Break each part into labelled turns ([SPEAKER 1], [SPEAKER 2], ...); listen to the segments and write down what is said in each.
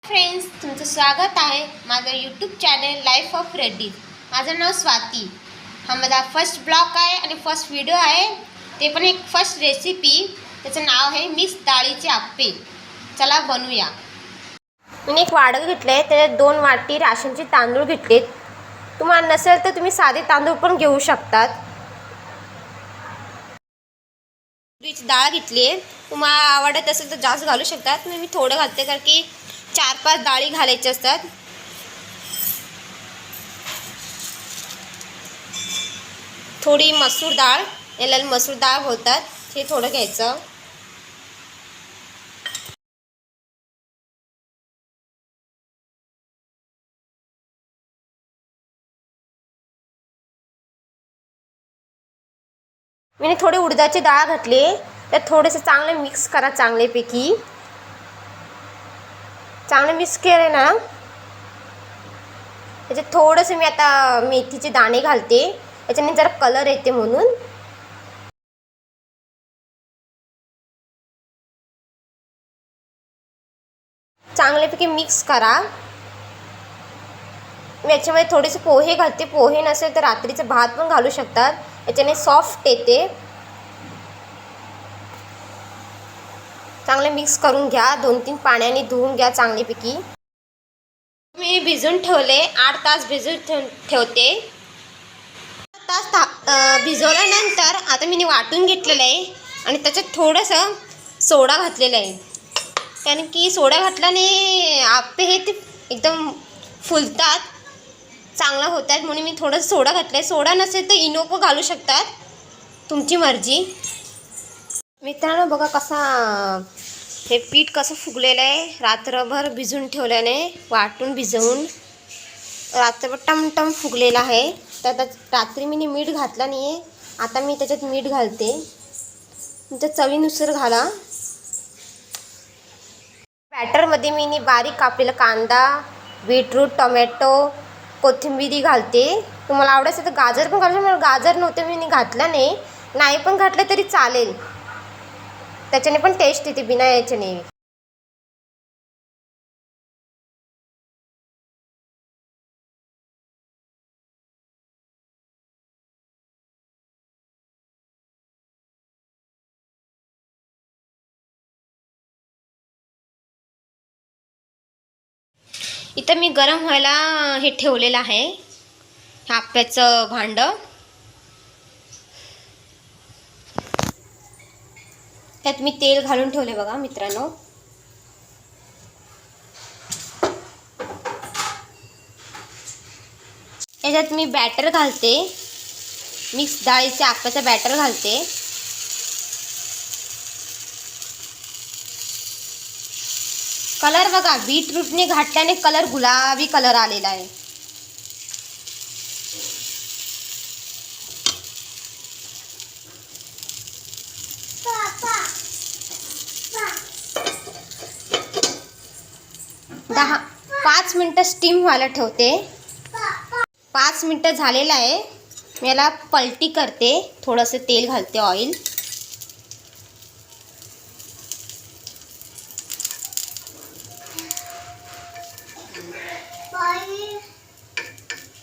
[SPEAKER 1] Friends, तुमचं स्वागत आहे माझं YouTube channel life of Reddy. माझं नाव स्वाती. हा माझा फर्स्ट ब्लॉग आहे आणि फर्स्ट व्हिडिओ आहे. ते पण एक फर्स्ट रेसिपी. त्याचं नाव आहे मिक्स डाळीचे आप्पे. चला बनवूया. मी एक वाडग घेतलं आहे. त्याच्यात 2 वाटी राशनचे तांदूळ घेतलेत. तुम्हाला नसेल तर तुम्ही साधे तांदूळ पण घेऊ शकतात. तुरीची डाळ घेतली आहे. तुम्हाला आवडत असेल तर जास्त घालू शकतात. मी थोडं घालते कारण की 4-5 डाळी घालायच्या असतात. थोडी मसूर डाळ, याला मसूर डाळ बोलतात, हे थोडं घ्यायचं. मी थोडी उडदाची डाळ घातली. त्यात थोडेसे चांगले मिक्स करा. चांगल्यापैकी चांगले मिक्स केले ना, त्याच्यात थोडंसं मी आता मेथीचे दाणे घालते. याच्याने जरा कलर येते म्हणून. चांगल्यापैकी मिक्स करा. मी याच्यामध्ये थोडेसे पोहे घालते. पोहे नसेल तर रात्रीचा भात पण घालू शकतात. याच्याने सॉफ्ट येते. चांगले मिक्स करून घ्या. 2-3 पाण्याने धुवून घ्या चांगल्यापैकी. मी भिजवून ठेवले. 8 तास भिजवून ठेवते. 8 तास भिजवल्यानंतर आता मी वाटून घेतलेलं आहे आणि त्याच्यात थोडंसं सोडा घातलेला आहे. कारण की सोडा घातल्याने आप्पे हे ते एकदम फुलतात, चांगलं होतात, म्हणून मी थोडंसं सोडा घातलं आहे. सोडा नसेल तर इनो पण घालू शकतात, तुमची मर्जी. मित्रांनो बघा कसा हे पीठ कसं फुगलेलं आहे. रात्रभर भिजून ठेवल्याने, वाटून भिजवून रात्रभर टमटम फुगलेला आहे. त्यात रात्री मी मीठ घातलं नाही आहे. आता मी त्याच्यात मीठ घालते. तुमच्या चवीनुसार घाला. बॅटरमध्ये मी बारीक कापलेला कांदा, बीटरूट, टोमॅटो, कोथिंबीर घालते. तुम्हाला आवडत तर गाजर पण घालू. मला गाजर नव्हतं, मी घातलं नाही पण घातलं तरी चालेल. त्याच्याने पण टेस्ट येते बिना याच्याने. इथं मी गरम व्हायला हे ठेवलेलं आहे, आप्याचं भांडं. त्यात मी तेल घालून ठेवले बघा मित्रांनो. याच्यात मी बॅटर घालते. मिक्स डाळीचे आप्याचं बॅटर घालते. कलर बघा, बीटरूटने घातल्याने कलर गुलाबी कलर आलेला आहे. दहा 5 मिनटं स्टीम व्हायला ठेवते. 5 मिनटं झालेलं आहे. मी याला पलटी करते. थोडंसं तेल घालते, ऑइल.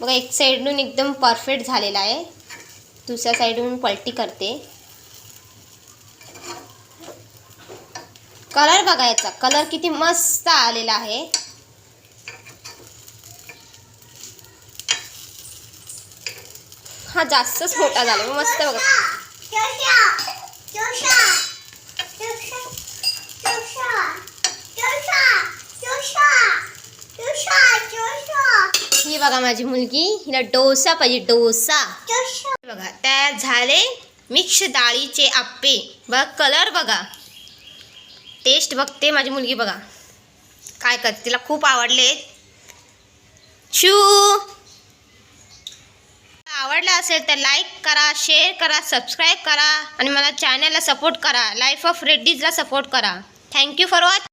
[SPEAKER 1] बघा एक साईडून एकदम परफेक्ट झालेला आहे. दुसऱ्या साईडून पलटी करते. कलर बघा, याचा कलर किती मस्त आलेला आहे. हा जास्तच मोठा झाला. मस्त बघा. ही बघा माझी मुलगी, हिला डोसा पाहिजे, डोसा. बघा तयार झाले मिक्स डाळीचे आप्पे. बघा कलर बघा, टेस्ट बघते माझी मुलगी. बघा काय करते, तिला खूप आवडले. आवडला असेल तर लाईक करा, शेअर करा, सबस्क्राईब करा आणि मला चॅनलला सपोर्ट करा. लाईफ ऑफ रेड्डीजला सपोर्ट करा. Thank you for watching.